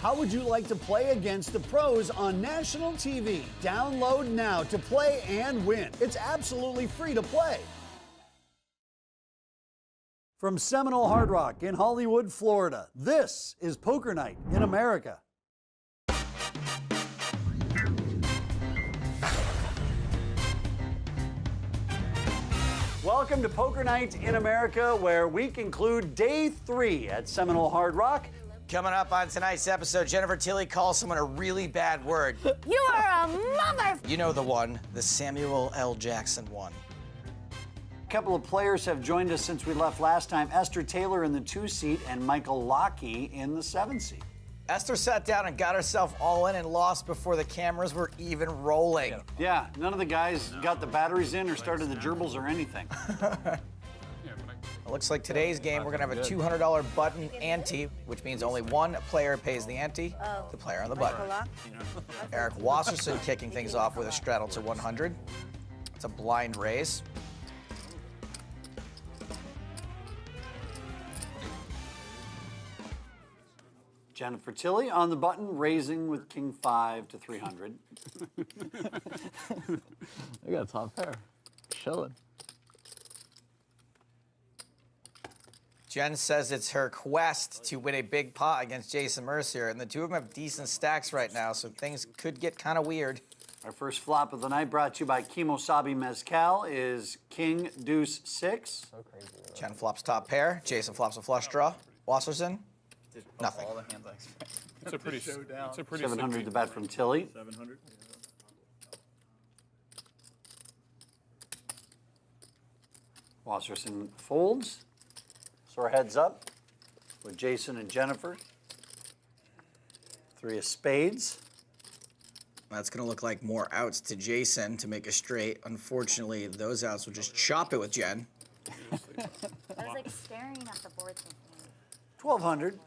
How would you like to play against the pros on national TV? Download now to play and win. It's absolutely free to play. From Seminole Hard Rock in Hollywood, Florida, this is Poker Night in America. Welcome to Poker Night in America, where we conclude day 3 at Seminole Hard Rock. Coming up on tonight's episode, Jennifer Tilly calls someone a really bad word. You are a mother... You know the one, the Samuel L. Jackson one. A couple of players have joined us since we left last time. Esther Taylor in the 2 seat and Michael Lockey in the 7 seat. Esther sat down and got herself all in and lost before the cameras were even rolling. Yeah, none of the guys got the batteries in or started the gerbils or anything. It looks like today's game, we're gonna have a $200 button ante, which means only one player pays the ante, the player on the button. Eric Wasserson kicking things off with a straddle to 100. It's a blind raise. Jennifer Tilly on the button, raising with King 5 to 300. I got a top pair. Chilling. Jen says it's her quest to win a big pot against Jason Mercier, and the two of them have decent stacks right now, so things could get kind of weird. Our first flop of the night, brought to you by Kimosabi Mezcal, is King Deuce 6. So crazy. Jen flops top pair. Jason flops a flush draw. Wasserson, nothing. All the hands I expect. It's a pretty showdown. It's a pretty 700 to bet from Tilly. 700. Wasserson folds. So our heads up with Jason and Jennifer. 3 of spades. That's gonna look like more outs to Jason to make a straight. Unfortunately, those outs will just chop it with Jen. I was like staring at the board thinking... 1,200.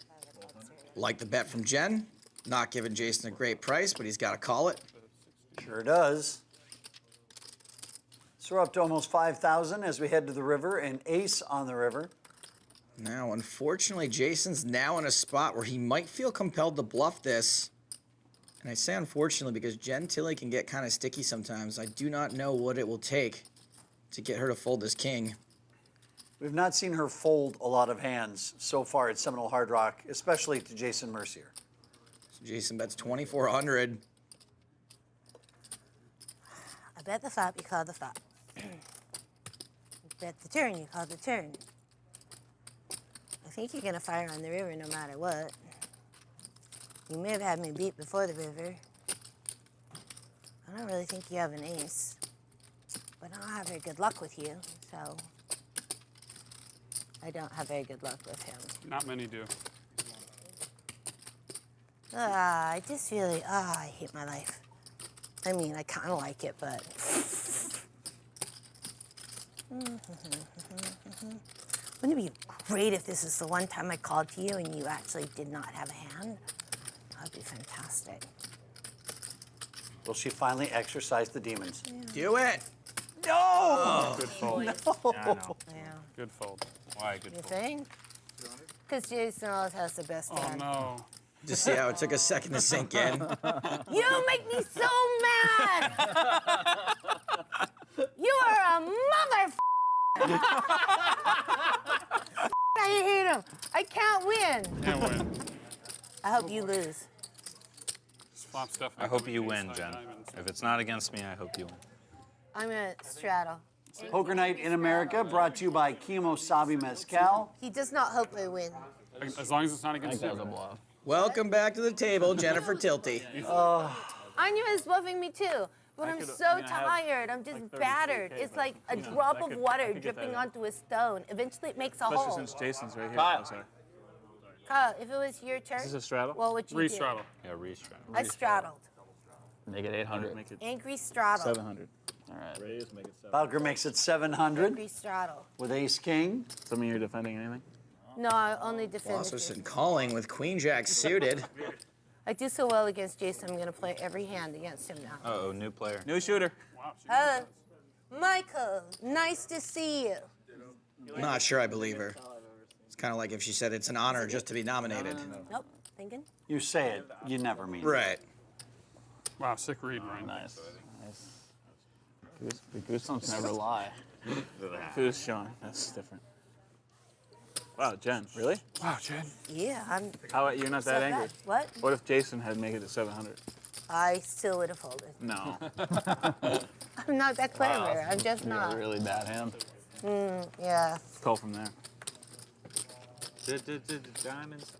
Like the bet from Jen. Not giving Jason a great price, but he's gotta call it. Sure does. So we're up to almost 5,000 as we head to the river, and ace on the river. Now, unfortunately, Jason's now in a spot where he might feel compelled to bluff this. And I say unfortunately because Jen Tilly can get kind of sticky sometimes. I do not know what it will take to get her to fold this king. We've not seen her fold a lot of hands so far at Seminole Hard Rock, especially to Jason Mercier. So Jason bets 2,400. I bet the flop, you call the flop. Bet the turn, you call the turn. I think you're gonna fire on the river no matter what. You may have had me beat before the river. I don't really think you have an ace, but I don't have very good luck with you, so I don't have very good luck with him. Not many do. I just really, I hate my life. I mean, I kind of like it, but. Wouldn't it be great if this is the one time I called to you and you actually did not have a hand? That'd be fantastic. Will she finally exercise the demons? Yeah. Do it! No! Good fold. No. Yeah, I know. Yeah. Good fold. Why good You fold? think? Because Jason always has the best Oh, hand. no. Just see how it took a second to sink in. You make me so mad! You are a mother. I hate him. I can't win. Can't win. I hope you lose. This flop stuff. I hope you win, Jen. If it's not against me, I hope you win. I'm gonna straddle. Poker Night in America, brought to you by Kimosabi Mezcal. He does not hope I win. As long as it's not I against think that you. was a bluff. Welcome back to the table, Jennifer Tilty. I knew he was bluffing me too, but I'm so tired. I'm just battered. It's like a drop of water dripping onto a stone. Eventually, it makes a hole. Especially since Jason's right here. Kyle. Oh, sorry. Kyle, if it was your turn, Is this a straddle? what would you do? Re-straddle. Yeah, restraddle. I straddled. Make it 800. Make it Angry straddle. 700. All right. Raise, make it 7. Bowker makes it 700 Angry straddle. with ace king. Some of you are defending anything? No, I only defended Wasserson you. calling with queen jack suited. I do so well against Jason, I'm gonna play every hand against him now. Uh-oh, new player. New shooter. Hello. Michael, nice to see you. Not sure I believe her. It's kind of like if she said it's an honor just to be nominated. Nope. Thinking? You say it, you never mean it. Right. Wow, sick read, Ryan. Nice. Nice. The goosebumps never lie. Who's showing? That's different. Wow, Jen, really? Wow, Jen. Yeah, I'm How about you're not that so angry? bad. What? What if Jason had made it to 700? I still would have folded. No. I'm not that clever. I'm just You got not. a really bad hand. Yeah. Call from there. Diamonds.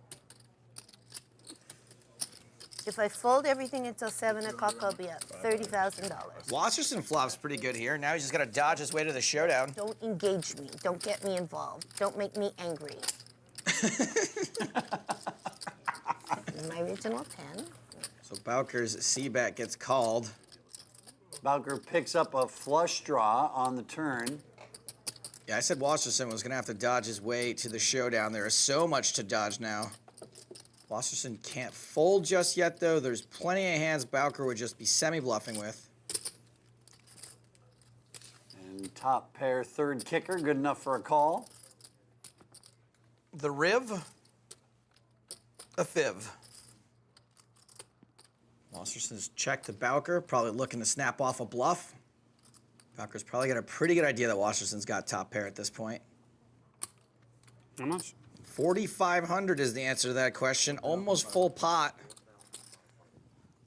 If I fold everything until 7 o'clock, I'll be up $30,000. Wasserson flops pretty good here. Now he's just got to dodge his way to the showdown. Don't engage me. Don't get me involved. Don't make me angry. My original 10. So Bowker's C-bet gets called. Bowker picks up a flush draw on the turn. Yeah, I said Wasserson was going to have to dodge his way to the showdown. There is so much to dodge now. Wasserson can't fold just yet, though. There's plenty of hands Bowker would just be semi-bluffing with. And top pair, third kicker, good enough for a call. The Riv, a Fiv. Wasserson's check to Bowker, probably looking to snap off a bluff. Bowker's probably got a pretty good idea that Wasserson's got top pair at this point. How much? 4,500 is the answer to that question. Almost full pot.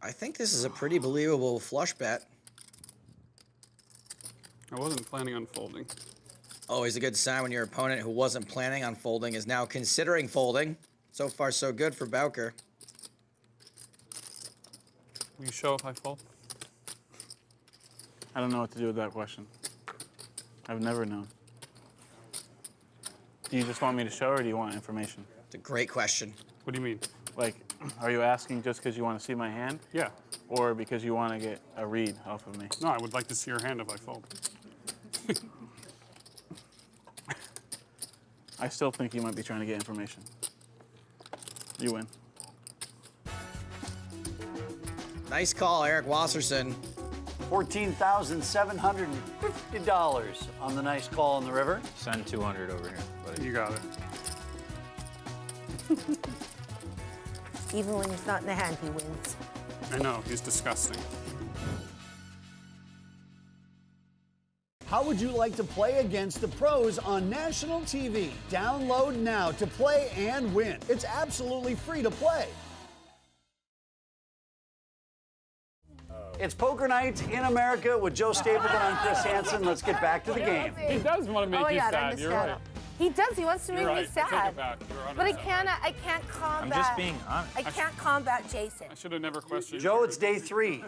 I think this is a pretty believable flush bet. I wasn't planning on folding. Always a good sign when your opponent who wasn't planning on folding is now considering folding. So far, so good for Bowker. Will you show if I fold? I don't know what to do with that question. I've never known. Do you just want me to show, or do you want information? It's a great question. What do you mean? Like, are you asking just because you want to see my hand? Yeah. Or because you want to get a read off of me? No, I would like to see your hand if I fold. I still think you might be trying to get information. You win. Nice call, Eric Wasserson. $14,750 on the nice call on the river. Send 200 over here, buddy. You got it. Even when he's not in the hand, he wins. I know, he's disgusting. How would you like to play against the pros on national TV? Download now to play and win. It's absolutely free to play. It's poker night in America with Joe Stapleton. I'm Chris Hansen. Let's get back to the game. He does want to make you sad. You're right. He does. He wants to make me sad. Take it back. But I can't combat. I'm just being honest. I can't combat Jason. I should have never questioned Joe, it's day 3.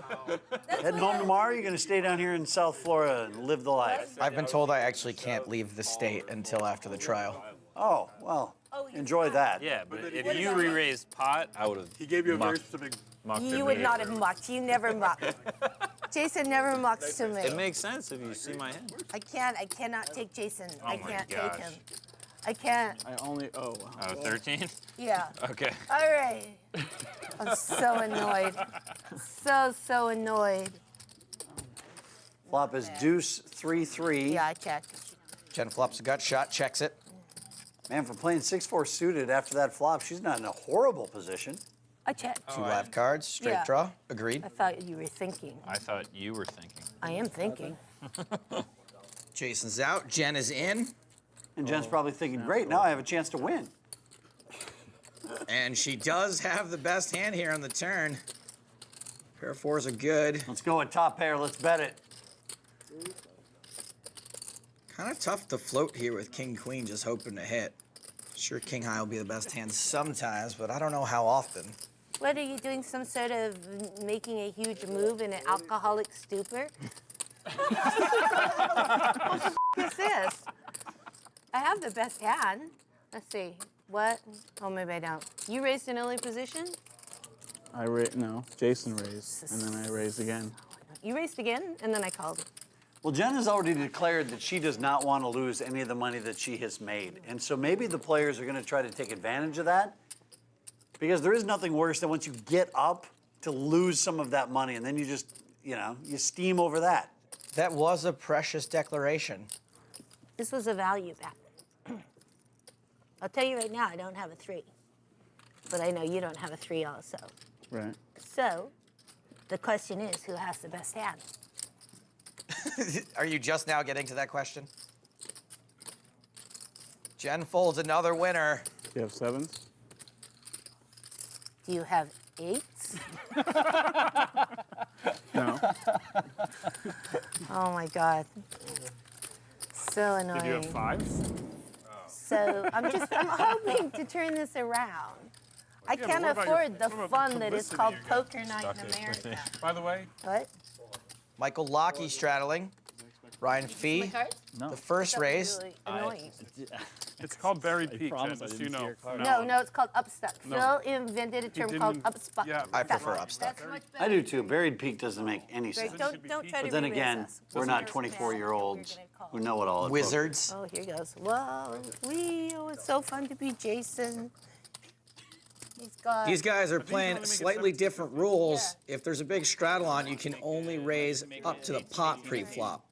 Heading home tomorrow. You're going to stay down here in South Florida and live the life. I've been told I actually can't leave the state until after the trial. Oh, well, enjoy that. Yeah, but if you re-raised pot, I would have. He gave you a very specific. You would not have mucked. You never mucked. Jason never mucks to me. It makes sense if you see my hand. I cannot take Jason. I my can't gosh. take him. I can't. I only. Oh. Oh, 13? Yeah. Okay. All right. I'm so annoyed. So annoyed. Flop is deuce 3-3. Yeah, I check. Jen flops a gut shot, checks it. Man, for playing 6-4 suited after that flop, she's not in a horrible position. I check. 2 live cards, straight Yeah. draw, agreed. I thought you were thinking. I thought you were thinking. I am thinking. Jason's out, Jen is in, And Jen's probably thinking, great, now I have a chance to win. and she does have the best hand here on the turn. Pair of 4s are good. Let's go with top pair. Let's bet it. Kind of tough to float here with King Queen just hoping to hit. Sure, King High will be the best hand sometimes, but I don't know how often. What, are you doing some sort of making a huge move in an alcoholic stupor? What the f is this? I have the best hand. Let's see. What? Oh, maybe I don't. You raised an early position? No, Jason raised, and then I raised again. You raised again, and then I called. Well, Jen has already declared that she does not want to lose any of the money that she has made. And so maybe the players are going to try to take advantage of that. Because there is nothing worse than once you get up to lose some of that money, and then you just, you steam over that. That was a precious declaration. This was a value back then. I'll tell you right now, I don't have a 3. but I know you don't have a 3 also. Right. So, the question is, who has the best hand? Are you just now getting to that question? Jen folds another winner. Do you have 7s? Do you have 8s? No. Oh my God. So annoying. Did you have 5s? So I'm hoping to turn this around. I Yeah, can't but what about afford the what about fun the that is publicity called you get? Poker Night in America. By the way, What? Michael Lockey straddling. Ryan Fee, card? the first raise. Really annoying. it's called Buried Peak, Jen, promise I just so you didn't see know. your card. No, it's called Upstuck. No. Phil invented a term didn't- called Upstuck. yeah. I prefer Upstuck. That's much better. I do too. Buried Peak doesn't make any sense. Don't try to But then re-raise again, us. we're not 24-year-olds who know it all. at Wizards. Oh, here goes. Whoa, Leo, it's so fun to be Jason. He's got. These guys are only playing make it slightly 17. different rules. If there's a big straddle on, you can only raise up to the pot pre-flop.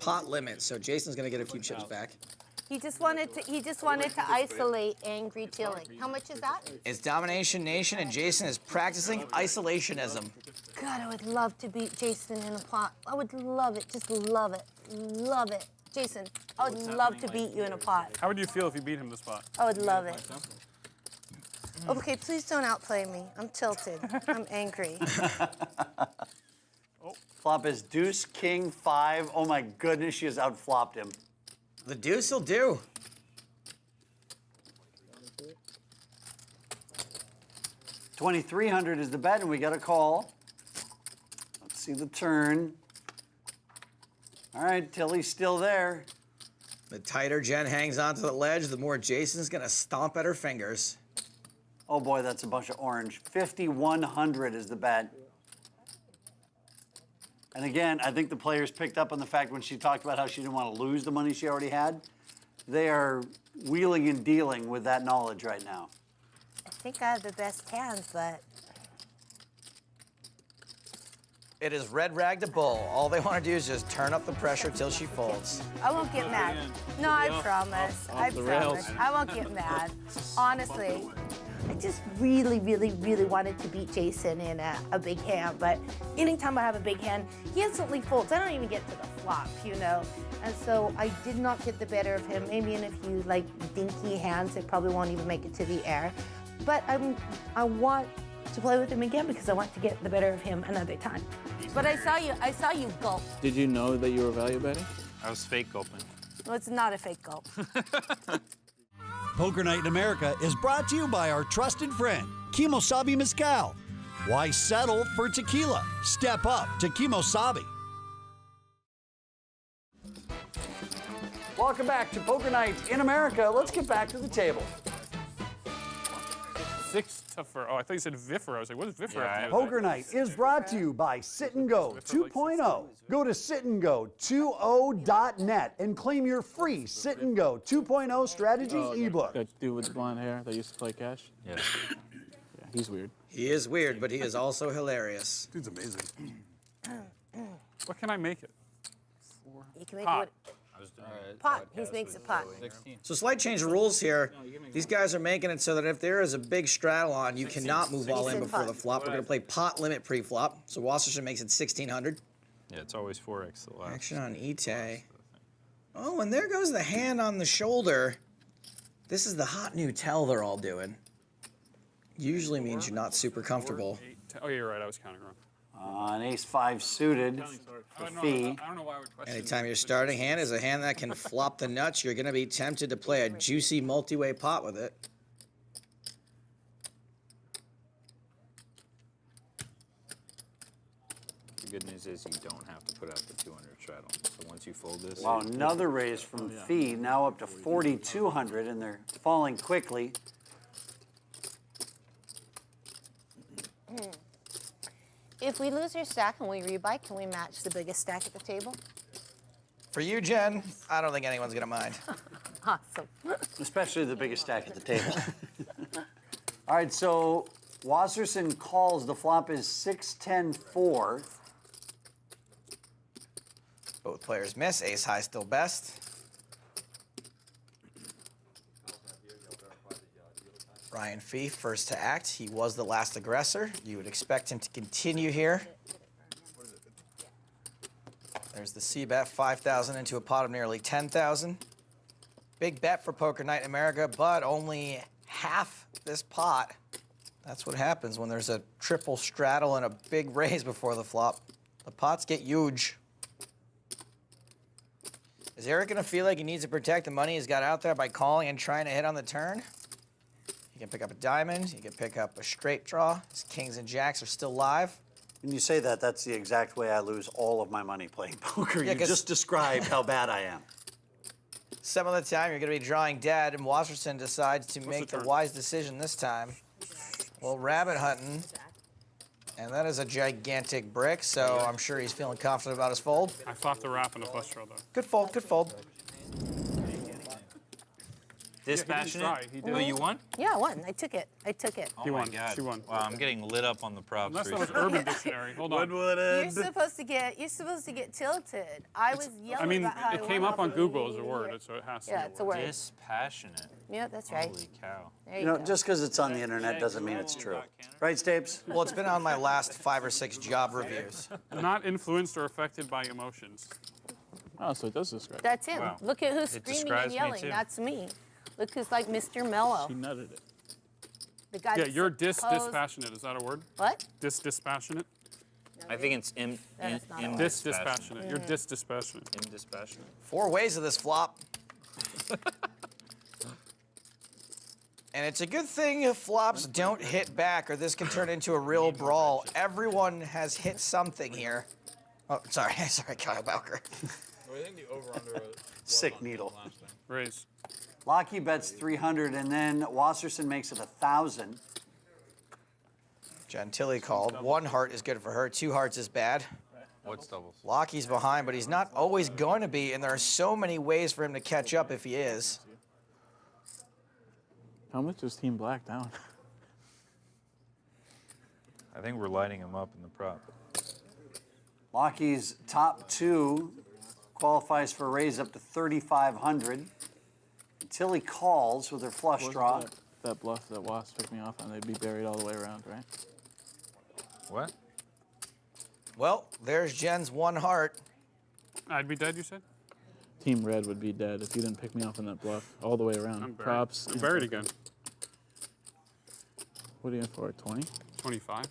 Pot limit, so Jason's gonna get a few chips back. He just wanted to isolate angry Tilly. How much is that? It's Domination Nation, and Jason is practicing isolationism. God, I would love to beat Jason in a pot. I would love it. Just love it. Love it. Jason, I would love to beat you in a pot. How would you feel if you beat him this spot? I would love it. Okay, please don't outplay me. I'm tilted. I'm angry. Flop is deuce, king, 5. Oh my goodness, she has outflopped him. The deuce will do. $2,300 is the bet, and we got a call. Let's see the turn. All right, Tilly's still there. The tighter Jen hangs onto the ledge, the more Jason's gonna stomp at her fingers. Oh boy, that's a bunch of orange. 5,100 is the bet. And again, I think the players picked up on the fact when she talked about how she didn't want to lose the money she already had. They are wheeling and dealing with that knowledge right now. I think I have the best hands, but It is red rag to bull. All they want to do is just turn up the pressure till she folds. I won't get mad. No, I promise. I the promise. rails. I won't get mad. Honestly. I just really, really, really wanted to beat Jason in a big hand, but anytime I have a big hand, he instantly folds. I don't even get to the flop, you know? And so I did not get the better of him. Maybe in a few like dinky hands, it probably won't even make it to the air. But I want to play with him again because I want to get the better of him another time. But I saw you gulp. Did you know that you were value betting? I was fake gulping. Well, it's not a fake gulp. Poker Night in America is brought to you by our trusted friend, Kimosabi Mezcal. Why settle for tequila? Step up to Kimosabi. Welcome back to Poker Night in America. Let's get back to the table. 6 to for. Oh, I thought you said Viffer. I was like, what is Viffer? Yeah, have to do with Poker Night is brought to you by Sit and Go 2.0. Go to sitandgo20.net and claim your free Sit and Go 2.0 strategies ebook. That dude with the blonde hair that used to play cash? Yeah. Yeah, he's weird. He is weird, but he is also hilarious. Dude's amazing. What can I make it? You can make Pot. it pot. He makes a pot. So slight change of rules here. These guys are making it so that if there is a big straddle on, you cannot move all in before the flop. We're going to play pot limit pre-flop. So Wasserson makes it 1,600. Yeah, it's always 4x the last. Action on Ite. Oh, and there goes the hand on the shoulder. This is the hot new tell they're all doing. Usually means you're not super comfortable. 8, 10. Oh, yeah, you're right. I was counting wrong. An ace-5 suited for fee. I don't know why I would question. Anytime your starting hand is a hand that can flop the nuts, you're going to be tempted to play a juicy multi-way pot with it. The good news is you don't have to put out the 200 straddle. So once you fold this, Wow, another raise from fee, now up to 4,200, and they're falling quickly. If we lose our stack and we rebuy, can we match the biggest stack at the table? For you, Jen, I don't think anyone's going to mind. Awesome. Especially the biggest stack at the table. All right, so Wasserson calls. The flop is 6-10-4. Both players miss. Ace high still best. Ryan Fee, first to act. He was the last aggressor. You would expect him to continue here. There's the C-bet, 5,000 into a pot of nearly 10,000. Big bet for Poker Night in America, but only half this pot. That's what happens when there's a triple straddle and a big raise before the flop. The pots get huge. Is Eric gonna feel like he needs to protect the money he's got out there by calling and trying to hit on the turn? You can pick up a diamond, you can pick up a straight draw. His kings and jacks are still live. When you say that, that's the exact way I lose all of my money playing poker. Yeah, You 'cause- just described how bad I am. Some of the time you're gonna be drawing dead, and Wasserson decides to make the turn? wise decision this time. Well, rabbit hunting, and that is a gigantic brick, so I'm sure he's feeling confident about his fold. I flopped the wrap and a flush draw, though. Good fold, good fold. Dispassionate? He did. Oh, you won? Yeah, I won. I took it. I took it. Oh He my won. God. She won. Wow, I'm getting lit up on the props Unless that was recently. Urban Dictionary. Hold on. You're supposed to get tilted. I was yelling I mean, about how it I came won up on off Google of as a you. word, so it has to Yeah, be it's a word. Dispassionate. Yeah, that's right. Holy cow. There You you know, go. just because it's on the internet doesn't mean it's true. Right, Stapes? Well, it's been on my last 5 or 6 job reviews. Not influenced or affected by emotions. Oh, so it does describe. That's him. Wow. Look at who's It screaming describes and me, yelling. too. That's me. Look who's like Mr. Mellow. She nutted it. The guy Yeah, that's you're supposed- dispassionate. Is that a word? What? Dispassionate? I think it's That is not a word. Dispassionate. You're dispassionate. Indispassionate. 4 ways of this flop. And it's a good thing if flops don't hit back, or this can turn into a real brawl. Everyone has hit something here. Oh, sorry, sorry, Kyle Bowker. Sick needle. Raise. Lockie bets 300, and then Wasserson makes it 1,000. Gentili called. 1 heart is good for her. 2 hearts is bad. What's doubles? Lockie's behind, but he's not always going to be, and there are so many ways for him to catch up if he is. How much is Team Black down? I think we're lighting him up in the prop. Lockie's top 2 qualifies for a raise up to 3,500. Until he calls with her flush draw. That bluff that Wasp took me off on, they'd be buried all the way around, right? What? Well, there's Jen's 1 heart. I'd be dead, you said? Team Red would be dead if you didn't pick me off on that bluff all the way around. I'm buried. Props. I'm buried again. What are you in for? 20? 25.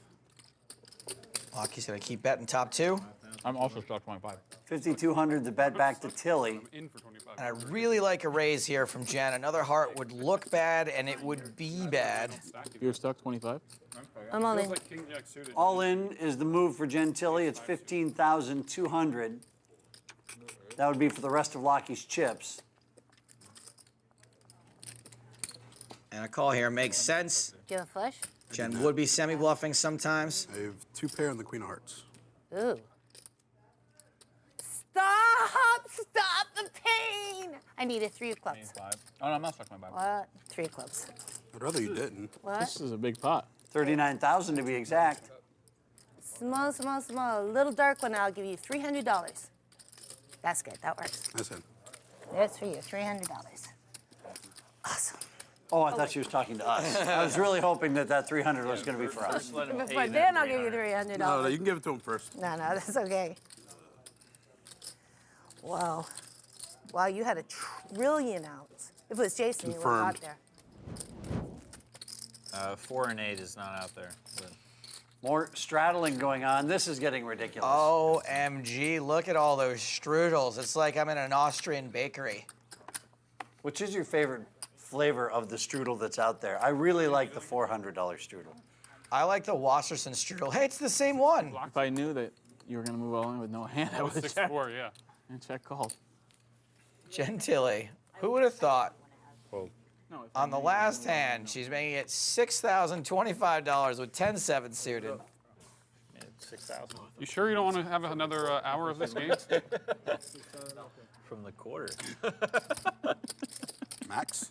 Lockie's going to keep betting top 2. I'm also stuck 25. 5,200 the bet back to Tilly. I'm in for 25. And I really like a raise here from Jen. Another heart would look bad, and it would be bad. You're stuck 25? I'm all Feels in. like King Jack suited. All in is the move for Jen Tilly. It's 15,200. That would be for the rest of Lockie's chips. And a call here makes sense. Do you have a flush? Jen would be semi-bluffing sometimes. I have 2 pair and the queen of hearts. Ooh. Stop the pain. I need a 3 of clubs. Oh, no, I'm not stuck 25. What? 3 of clubs. I'd rather you didn't. What? This is a big pot. 39,000 to be exact. Small, small, small. A little dark one, I'll give you $300. That's good. That works. That's it. That's for you. $300. Awesome. Oh, I thought she was talking to us. I was really hoping that that 300 was going to be for us. Before then, I'll give you $300. No, you can give it to him first. No, that's okay. Wow. Wow, you had a trillion outs. If it was Jason, you would have got Confirmed. there. 4 and 8 is not out there. But More straddling going on. This is getting ridiculous. OMG, look at all those strudels. It's like I'm in an Austrian bakery. Which is your favorite flavor of the strudel that's out there? I really like the $400 strudel. I like the Wasserson strudel. Hey, it's the same one. If I knew that you were going to move all in with no hand, I would have checked. 6-4, yeah. And check called. Gentili. Who would have thought? Fold. No, if On the last hand, she's making it $6,025 with 10-7 suited. Yeah, 6,000 You sure you don't want to have another hour of this game? from the quarter. Max?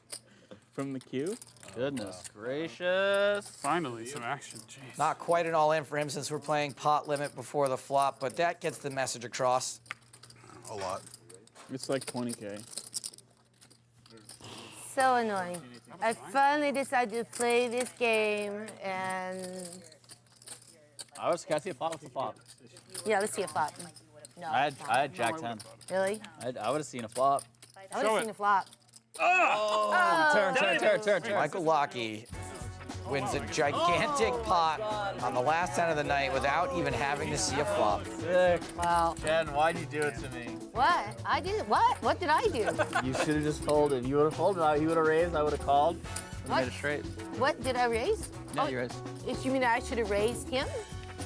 from the queue. Goodness gracious. Finally, some action. Jeez. Not quite an all-in for him since we're playing pot limit before the flop, but that gets the message across. A lot. It's like 20K. so annoying. I finally decided to play this game, and Can I see a flop? What's the flop? yeah, let's see a flop. No, I had Jack 10. really? I would have seen a flop. I would have seen a flop. Turn. Michael Lockie wins a gigantic pot on the last 10 of the night without even having to see a flop. Sick. Wow. Jen, why'd you do it to me? What? I did what? What did I do? You should have just folded. You would have folded. He would have raised. I would have called. We What? made it straight. What did I raise? Yeah, you raised. You mean I should have raised him?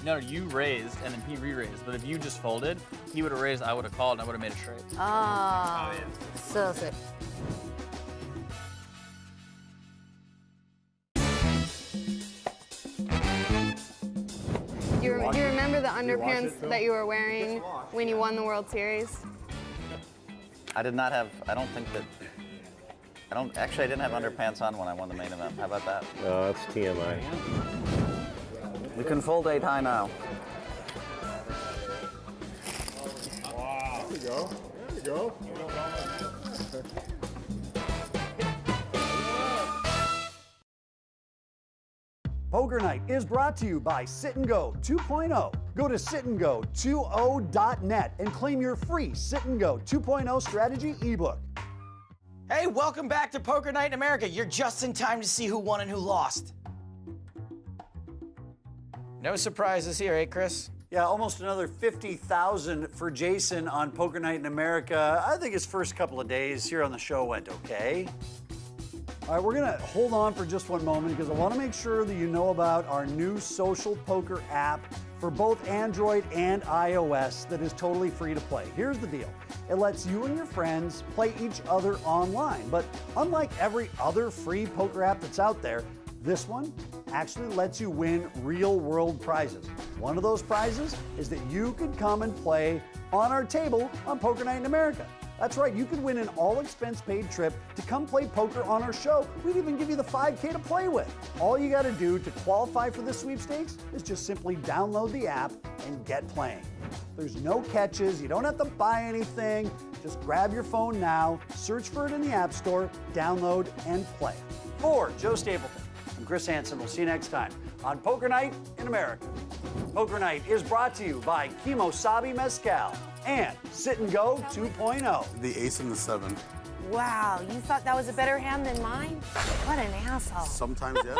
No, you raised and then he re-raised. But if you just folded, he would have raised. I would have called and I would have made it straight. Oh, so sick. Do you remember the underpants that you were wearing when you won the World Series? I did not have, actually I didn't have underpants on when I won the main event. How about that? No, that's TMI. We can fold 8 high now. Wow. There you go. There you go. Poker Night is brought to you by Sit and Go 2.0. Go to sitandgo20.net and claim your free Sit and Go 2.0 strategy ebook. Hey, welcome back to Poker Night in America. You're just in time to see who won and who lost. No surprises here, eh, Chris? Yeah, almost another 50,000 for Jason on Poker Night in America. I think his first couple of days here on the show went okay. All right, we're gonna hold on for just one moment because I wanna make sure that you know about our new social poker app for both Android and iOS that is totally free to play. Here's the deal. It lets you and your friends play each other online, but unlike every other free poker app that's out there, this one actually lets you win real-world prizes. One of those prizes is that you could come and play on our table on Poker Night in America. That's right, you could win an all-expense-paid trip to come play poker on our show. We'd even give you the $5K to play with. All you gotta do to qualify for this sweepstakes is just simply download the app and get playing. There's no catches, you don't have to buy anything. Just grab your phone now, search for it in the App Store, download, and play. For Joe Stapleton, I'm Chris Hansen. We'll see you next time on Poker Night in America. Poker Night is brought to you by Kimosabi Mezcal and Sit and Go 2.0. The ace and the 7. Wow, you thought that was a better hand than mine? What an asshole. Sometimes, yes.